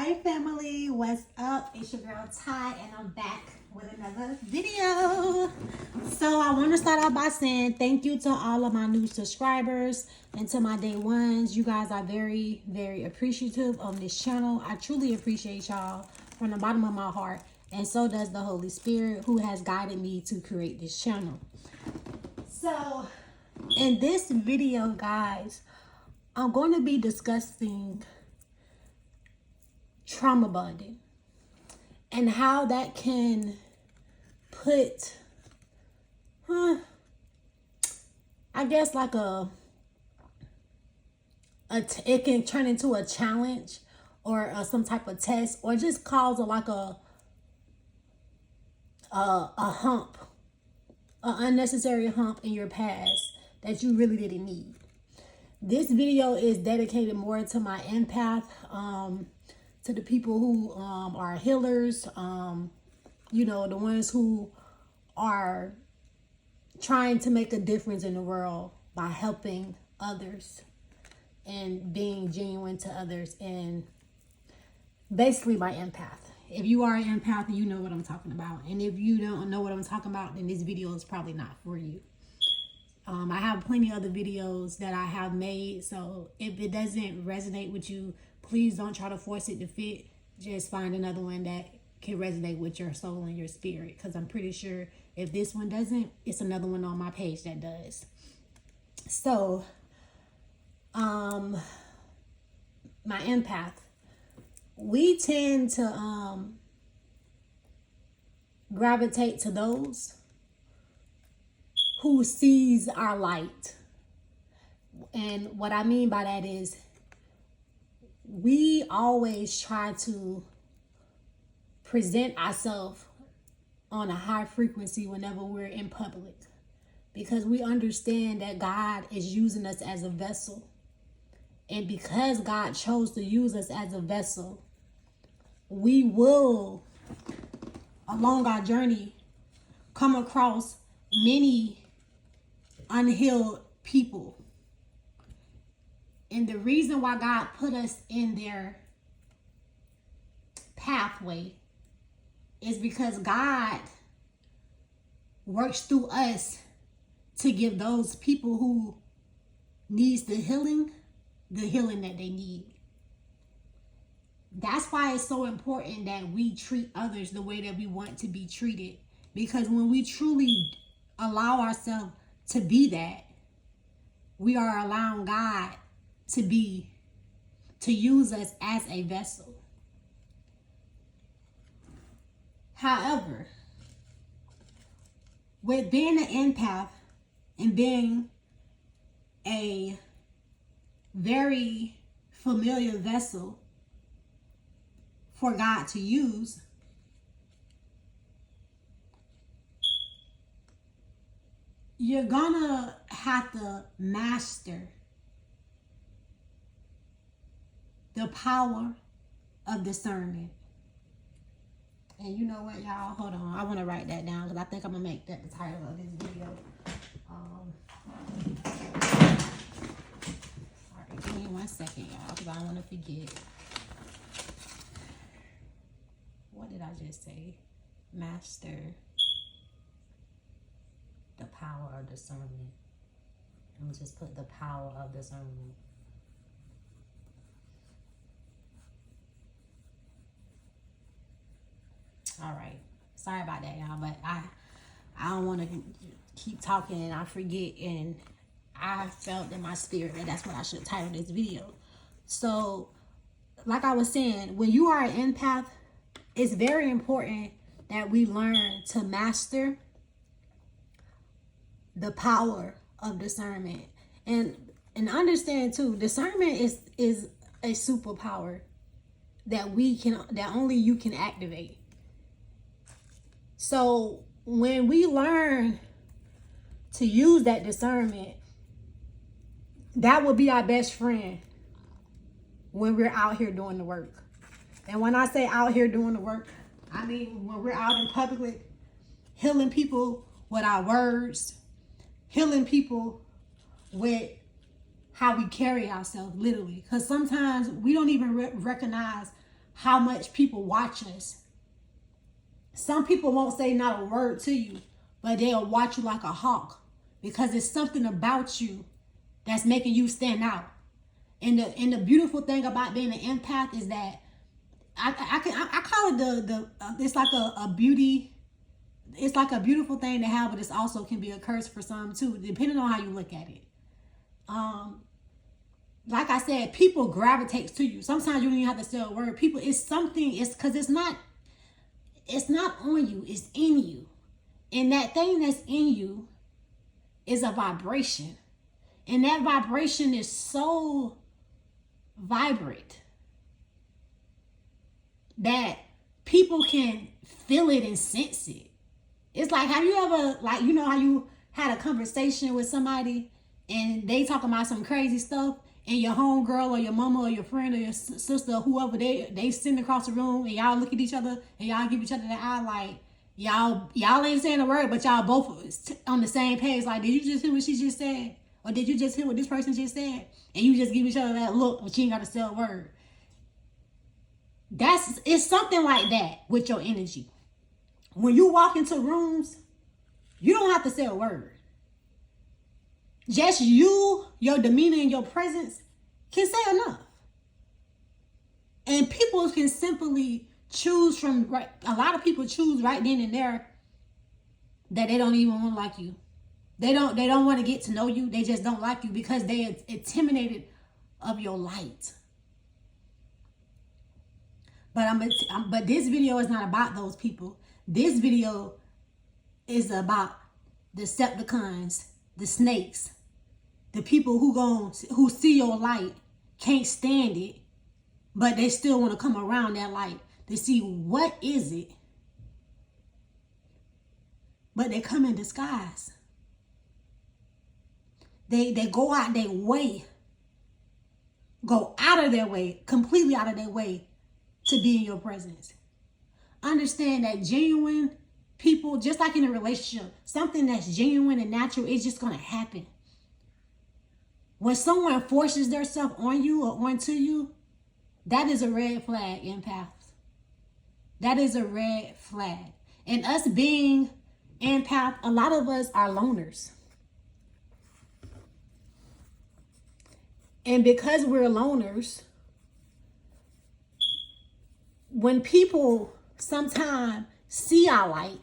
Hi family, what's up? It's your girl Ty and I'm back with another video. So I want to start out by saying thank you to all of my new subscribers and to my day ones. You guys are very, very appreciative of this channel. I truly appreciate y'all from the bottom of my heart, and so does the Holy Spirit who has guided me to create this channel. So in this video, guys, I'm going to be discussing trauma bonding and how that can put I guess like it can turn into a challenge or some type of test, or just cause a hump, an unnecessary hump in your past that you really didn't need. This video is dedicated more to my empath, to the people who are healers, you know, the ones who are trying to make a difference in the world by helping others and being genuine to others, and basically my empath. If you are an empath, you know what I'm talking about. And if you don't know what I'm talking about, then this video is probably not for you. I have plenty of other videos that I have made, so if it doesn't resonate with you, please don't try to force it to fit. Just find another one that can resonate with your soul and your spirit, because I'm pretty sure if this one doesn't, it's another one on my page that does. So, my empath, we tend to gravitate to those who sees our light. And what I mean by that is we always try to present ourselves on a high frequency whenever we're in public, because we understand that God is using us as a vessel. And because God chose to use us as a vessel, we will, along our journey, come across many unhealed people. And the reason why God put us in their pathway is because God works through us to give those people who needs the healing that they need. That's why it's so important that we treat others the way that we want to be treated, because when we truly allow ourselves to be that, we are allowing God to use us as a vessel. However, with being an empath and being a very familiar vessel for God to use, you're gonna have to master the power of discernment. And you know what, y'all? Hold on. I want to write that down because I think I'm going to make that the title of this video. Sorry, give me 1 second, y'all, because I don't want to forget. What did I just say? Master the power of discernment. I'm just put the power of discernment. All right, sorry about that, y'all, but I don't want to keep talking and I forget, and I felt in my spirit that that's what I should title this video. So like I was saying, when you are an empath, it's very important that we learn to master the power of discernment, and understand too, discernment is a superpower that only you can activate. So when we learn to use that discernment, that will be our best friend when we're out here doing the work. And when I say out here doing the work, I mean when we're out in public, healing people with our words, healing people with how we carry ourselves, literally. Because sometimes we don't even recognize how much people watch us. Some people won't say not a word to you, but they'll watch you like a hawk because it's something about you that's making you stand out. And the beautiful thing about being an empath is that I call it it's like a beauty. It's like a beautiful thing to have, but it also can be a curse for some too, depending on how you look at it. Like I said, people gravitate to you. Sometimes you don't even have to say a word. People, it's because it's not on you, it's in you. And that thing that's in you is a vibration. And that vibration is so vibrant that people can feel it and sense it. It's like, have you ever, like, you know how you had a conversation with somebody and they talking about some crazy stuff, and your homegirl or your mama or your friend or your sister or whoever, they sitting across the room and y'all look at each other and y'all give each other the eye like, y'all ain't saying a word, but y'all both on the same page. Like, did you just hear what she just said? Or did you just hear what this person just said? And you just give each other that look, but you ain't got to say a word. It's something like that with your energy. When you walk into rooms, you don't have to say a word. Just you, your demeanor, and your presence can say enough. And people can simply choose from, right. A lot of people choose right then and there that they don't even want to like you. They don't want to get to know you. They just don't like you because they are intimidated of your light. But this video is not about those people. This video is about the Decepticons, the snakes, the people who see your light, can't stand it, but they still want to come around that light to see what is it. But they come in disguise. They go out their way, completely out of their way to be in your presence. Understand that genuine people, just like in a relationship, something that's genuine and natural is just going to happen. When someone forces themselves on you or onto you, that is a red flag, empaths. That is a red flag. And us being empath, a lot of us are loners. And because we're loners, when people sometimes see our light,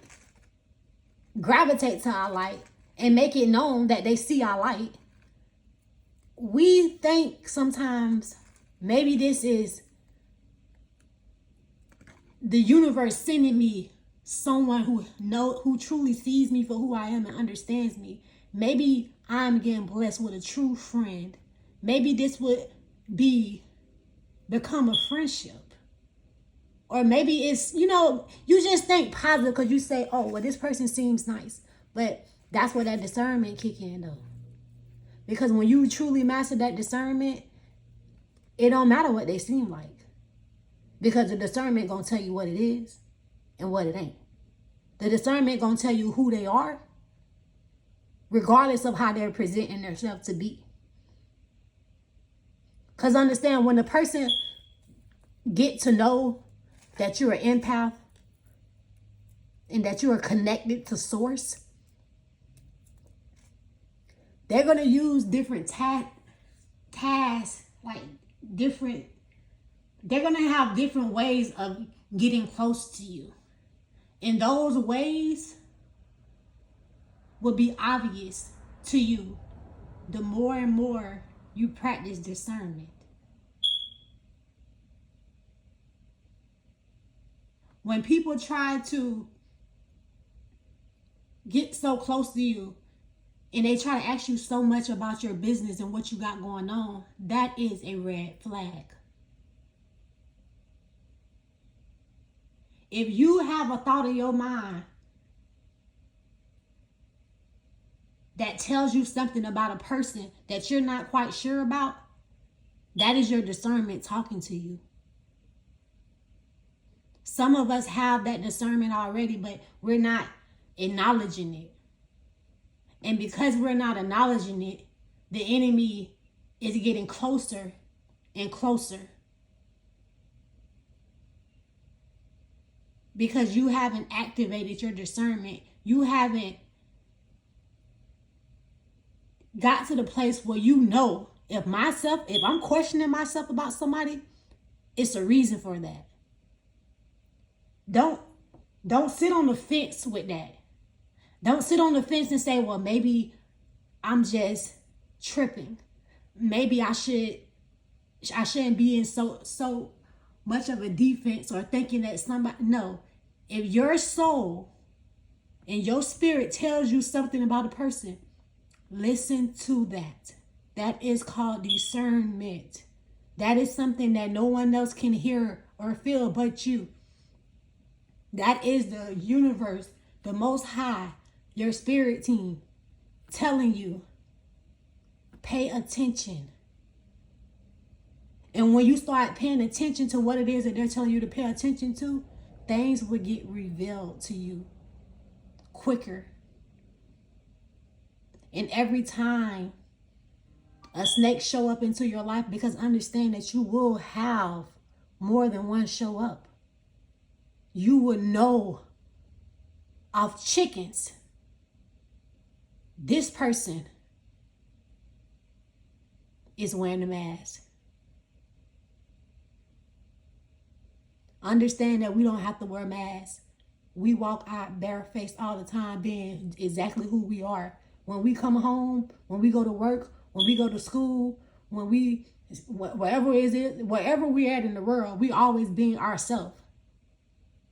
gravitate to our light, and make it known that they see our light, we think sometimes maybe this is the universe sending me someone who truly sees me for who I am and understands me. Maybe I'm getting blessed with a true friend. Maybe this would become a friendship. Or maybe it's, you just think positive because you say, oh, well, this person seems nice. But that's where that discernment kick in, though. Because when you truly master that discernment, it don't matter what they seem like. Because the discernment going to tell you what it is and what it ain't. The discernment going to tell you who they are, regardless of how they're presenting themselves to be. Because understand, when the person get to know that you're an empath and that you are connected to source, they're going to use different tasks, like they're going to have different ways of getting close to you. And those ways will be obvious to you the more and more you practice discernment. When people try to get so close to you and they try to ask you so much about your business and what you got going on, that is a red flag. If you have a thought in your mind that tells you something about a person that you're not quite sure about, that is your discernment talking to you. Some of us have that discernment already, but we're not acknowledging it. And because we're not acknowledging it, the enemy is getting closer and closer. because you haven't activated your discernment. You haven't got to the place where you know, if I'm questioning myself about somebody, it's a reason for that. Don't sit on the fence with that. Don't sit on the fence and say, well, maybe I'm just tripping. Maybe I shouldn't be in so much of a defense, or thinking that somebody. No. If your soul and your spirit tells you something about a person, listen to that. That is called discernment. That is something that no one else can hear or feel but you. That is the universe, the Most High, your spirit team, telling you, pay attention. And when you start paying attention to what it is that they're telling you to pay attention to, things will get revealed to you quicker. And every time a snake show up into your life, because understand that you will have more than one show up. You will know of chickens. This person is wearing a mask. Understand that we don't have to wear masks. We walk out barefaced all the time, being exactly who we are. When we come home, when we go to work, when we go to school, when we, wherever we're at in the world, we always being ourselves.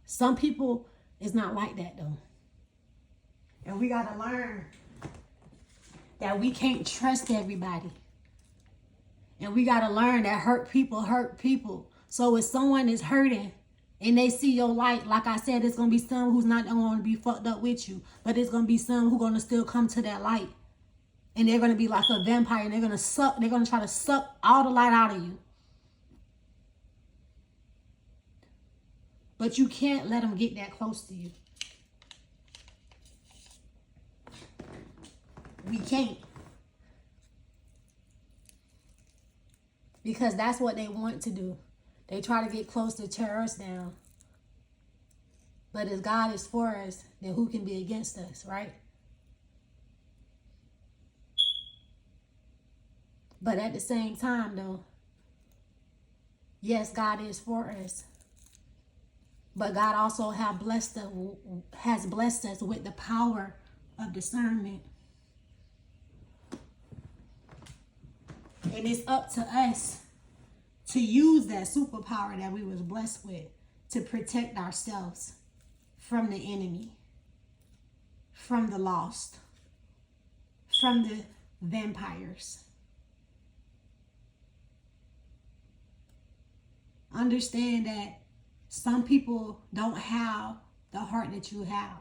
Some people, it's not like that though. And we got to learn that we can't trust everybody. And we got to learn that hurt people. So if someone is hurting and they see your light, like I said, it's going to be some who's not going to be fucked up with you. But it's going to be some who going to still come to that light. And they're going to be like a vampire, and they're going to try to suck all the light out of you. But you can't let them get that close to you. We can't. Because that's what they want to do. They try to get close to tear us down. But if God is for us, then who can be against us, right? But at the same time, though, yes, God is for us. But God also has blessed us with the power of discernment. And it's up to us to use that superpower that we was blessed with to protect ourselves from the enemy, from the lost, from the vampires. Understand that some people don't have the heart that you have.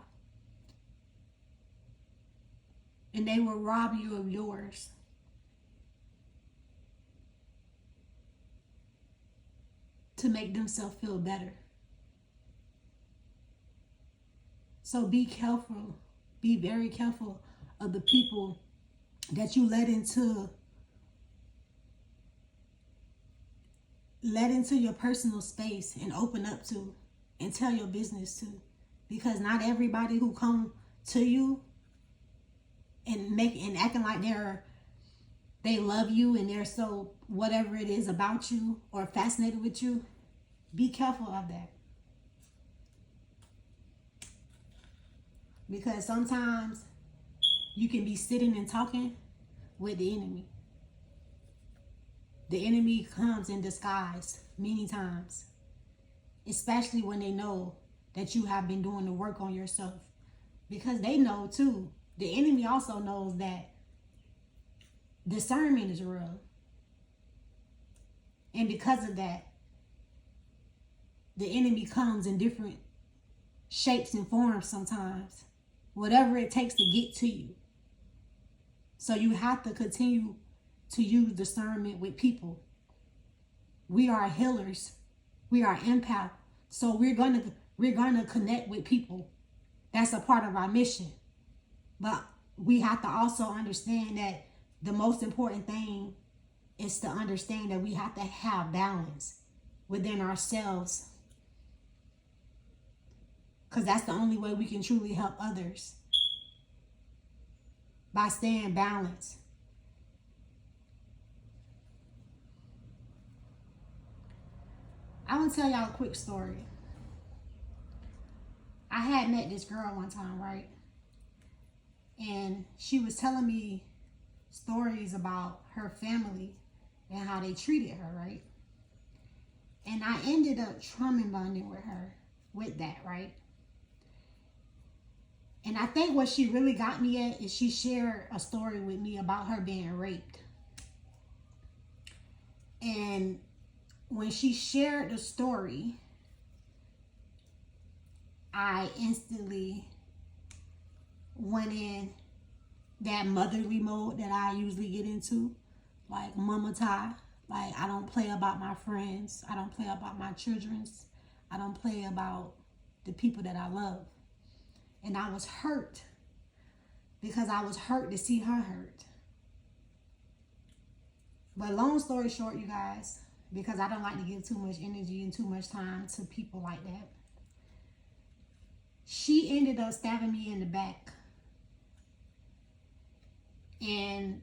And they will rob you of yours. To make themselves feel better. So be careful. Be very careful of the people that you let into your personal space and open up to and tell your business to. Because not everybody who come to you and acting like they love you and they're so whatever it is about you or fascinated with you, be careful of that. Because sometimes you can be sitting and talking with the enemy. The enemy comes in disguise many times, especially when they know that you have been doing the work on yourself. Because they know too, the enemy also knows that discernment is real. And because of that, the enemy comes in different shapes and forms sometimes. Whatever it takes to get to you. So you have to continue to use discernment with people. We are healers. We are empaths. So we're gonna connect with people. That's a part of our mission. But we have to also understand that the most important thing is to understand that we have to have balance within ourselves. Because that's the only way we can truly help others. By staying balanced. I'm going to tell y'all a quick story. I had met this girl one time, right? And she was telling me stories about her family and how they treated her, right? And I ended up trauma bonding with her with that, right? And I think what she really got me at is she shared a story with me about her being raped. And when she shared the story, I instantly went in that motherly mode that I usually get into. Like Mama Ty. Like, I don't play about my friends. I don't play about my children's. I don't play about the people that I love. And I was hurt because I was hurt to see her hurt. But long story short, you guys, because I don't like to give too much energy and too much time to people like that, she ended up stabbing me in the back. And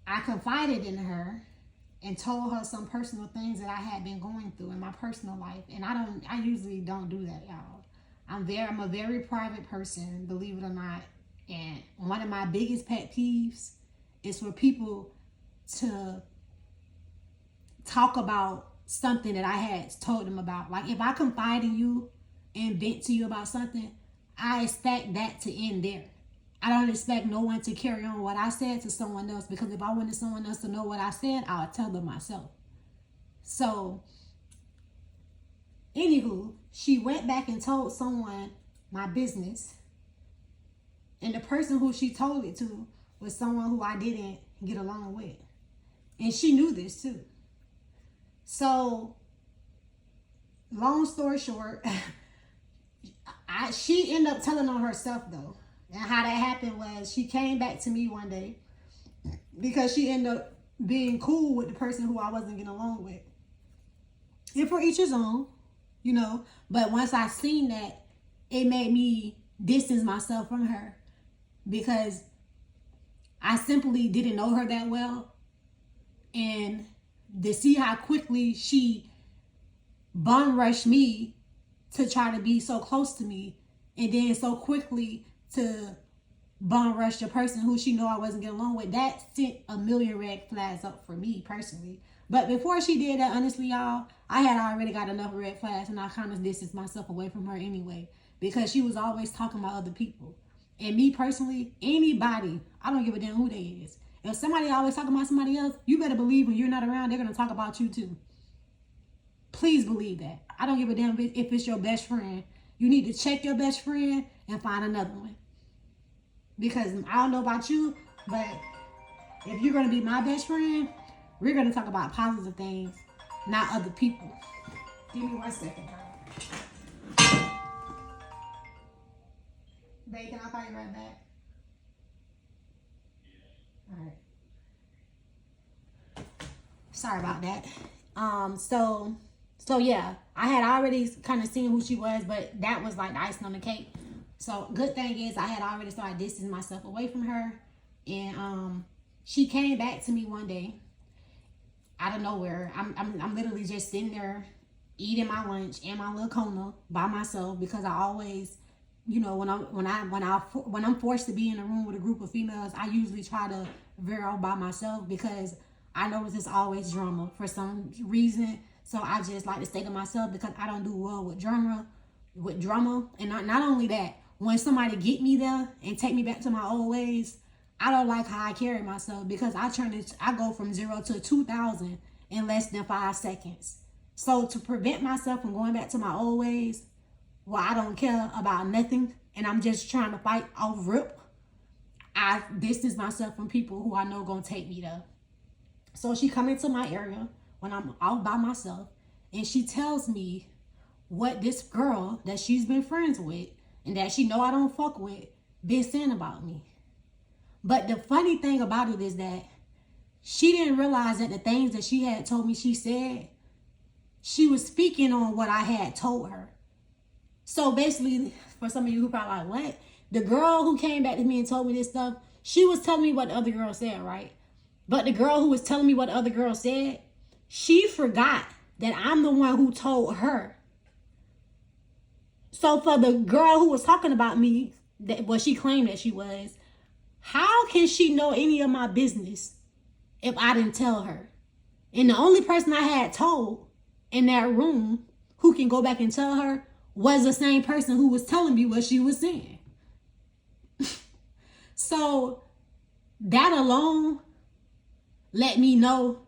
I confided in her and told her some personal things that I had been going through in my personal life. And I usually don't do that, y'all. I'm a very private person, believe it or not. And one of my biggest pet peeves is for people to talk about something that I had told them about. Like, if I confide in you and vent to you about something, I expect that to end there. I don't expect no one to carry on what I said to someone else, because if I wanted someone else to know what I said, I'll tell them myself. So, anywho, she went back and told someone my business. And the person who she told it to was someone who I didn't get along with. And she knew this too. So, long story short, she ended up telling on herself though. And how that happened was she came back to me one day because she ended up being cool with the person who I wasn't getting along with. And for each his own, you know. But once I seen that, it made me distance myself from her because I simply didn't know her that well. And to see how quickly she bum rushed me to try to be so close to me, and then so quickly to bum rush the person who she know I wasn't getting along with, that sent a million red flags up for me personally. But before she did that, honestly, y'all, I had already got enough red flags, and I kind of distanced myself away from her anyway, because she was always talking about other people. And me personally, anybody, I don't give a damn who they is. If somebody always talking about somebody else, you better believe when you're not around, they're going to talk about you too. Please believe that. I don't give a damn if it's your best friend. You need to check your best friend and find another one. Because I don't know about you, but if you're going to be my best friend, we're going to talk about positive things, not other people. Give me 1 second, girl. Babe, can I call you right back? All right. Sorry about that. So yeah, I had already kind of seen who she was, but that was like the icing on the cake. So good thing is I had already started distancing myself away from her, and she came back to me one day out of nowhere. I'm literally just sitting there eating my lunch and my little Kona by myself, because I always, you know, when I'm forced to be in a room with a group of females, I usually try to veer off by myself, because I know there's always drama for some reason. So I just like to stay to myself, because I don't do well with drama. And not only that, when somebody get me there and take me back to my old ways, I don't like how I carry myself, because I go from 0 to 2,000 in less than 5 seconds. So to prevent myself from going back to my old ways, well, I don't care about nothing, and I'm just trying to fight off rip, I distance myself from people who I know gonna take me there. So she come into my area when I'm all by myself, and she tells me what this girl that she's been friends with and that she know I don't fuck with been saying about me. But the funny thing about it is that she didn't realize that the things that she had told me she said, she was speaking on what I had told her. So basically, for some of you who probably like, what? The girl who came back to me and told me this stuff, she was telling me what the other girl said, right? But the girl who was telling me what the other girl said, she forgot that I'm the one who told her. So for the girl who was talking about me, that what she claimed that she was, how can she know any of my business if I didn't tell her? And the only person I had told in that room who can go back and tell her was the same person who was telling me what she was saying. So that alone let me know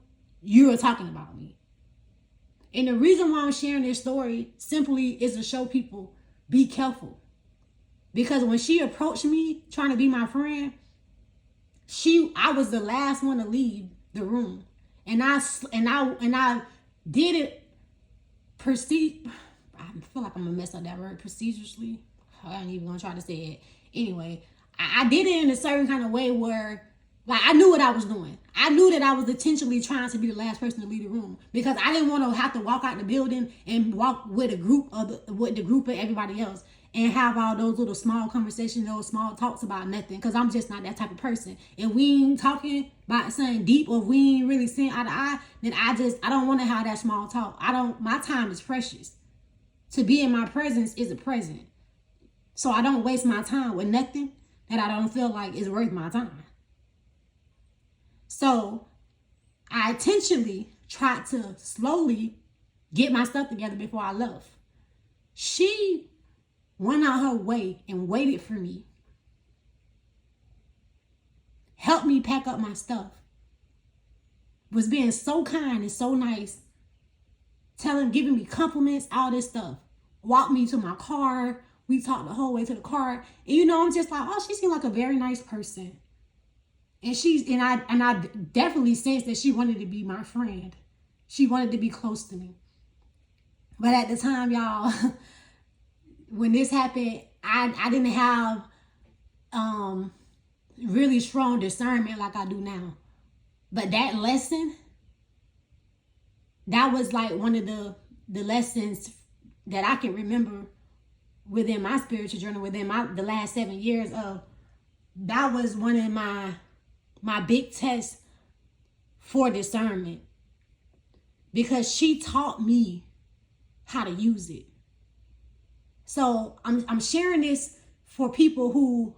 you were talking about me. And the reason why I'm sharing this story simply is to show people, be careful. Because when she approached me trying to be my friend, I was the last one to leave the room. And I did it I feel like I'm gonna mess up that word, procedurally. I ain't even gonna try to say it. Anyway, I did it in a certain kind of way where, like, I knew what I was doing. I knew that I was intentionally trying to be the last person to leave the room because I didn't want to have to walk out the building and walk with the group of everybody else and have all those little small conversations, those small talks about nothing. Because I'm just not that type of person. If we ain't talking about something deep, or if we ain't really seeing eye to eye, then I don't want to have that small talk. My time is precious. To be in my presence is a present. So I don't waste my time with nothing that I don't feel like is worth my time. So I intentionally tried to slowly get my stuff together before I left. She went out her way and waited for me. Helped me pack up my stuff. Was being so kind and so nice. Giving me compliments, all this stuff. Walked me to my car. We talked the whole way to the car. And I'm just like, oh, she seemed like a very nice person. And I definitely sensed that she wanted to be my friend. She wanted to be close to me. But at the time, y'all, when this happened, I didn't have really strong discernment like I do now. But that lesson, that was like one of the lessons that I can remember within my spiritual journey, within the last 7 years of. That was one of my big tests for discernment, because she taught me how to use it. So I'm sharing this for people who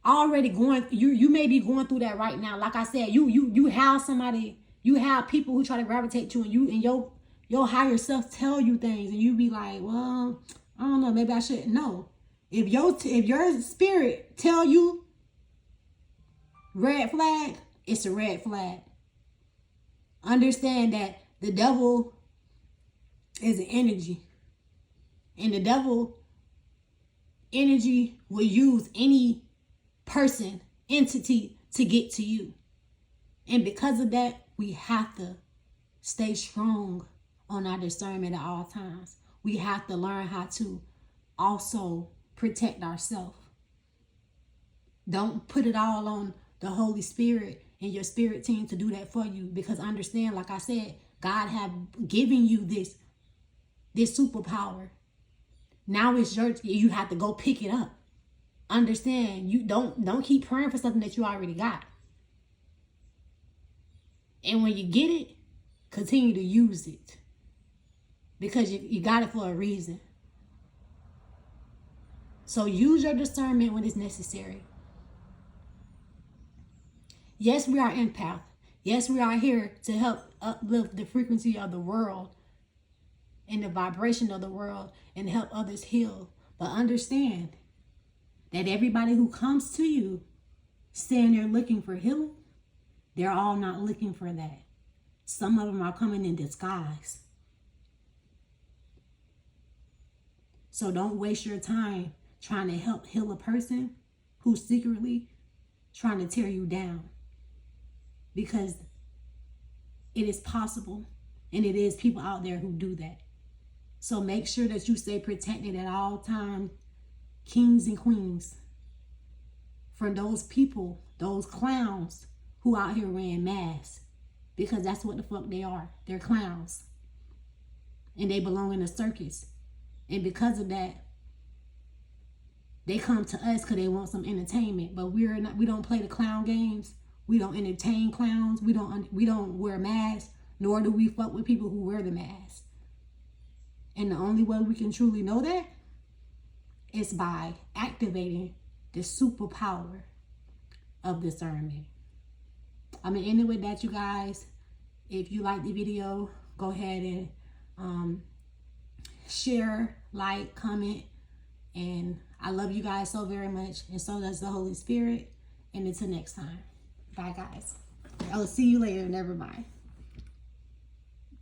already you may be going through that right now. Like I said, you have somebody, you have people who try to gravitate to you, and your higher self tell you things, and you be like, well, I don't know, maybe I should. No. If your spirit tell you red flag, it's a red flag. Understand that the devil is an energy. And the devil energy will use any person, entity to get to you. And because of that, we have to stay strong on our discernment at all times. We have to learn how to also protect ourselves. Don't put it all on the Holy Spirit and your spirit team to do that for you, because understand, like I said, God have given you this superpower. Now it's you have to go pick it up. Understand, you don't keep praying for something that you already got. And when you get it, continue to use it, because you got it for a reason. So use your discernment when it's necessary. Yes, we are empath. Yes, we are here to help uplift the frequency of the world and the vibration of the world and help others heal. But understand that everybody who comes to you saying they're looking for healing, they're all not looking for that. Some of them are coming in disguise. So don't waste your time trying to help heal a person who's secretly trying to tear you down. Because it is possible, and it is people out there who do that. So make sure that you stay protected at all times, kings and queens, from those people, those clowns who out here wearing masks. Because that's what the fuck they are. They're clowns. And they belong in a circus. And because of that, they come to us because they want some entertainment. But we don't play the clown games. We don't entertain clowns. We don't wear masks, nor do we fuck with people who wear the mask. And the only way we can truly know that is by activating the superpower of discernment. I'm gonna end it with that, you guys. If you like the video, go ahead and share, like, comment, and I love you guys so very much, and so does the Holy Spirit. And until next time, bye guys. I'll see you later. Never mind.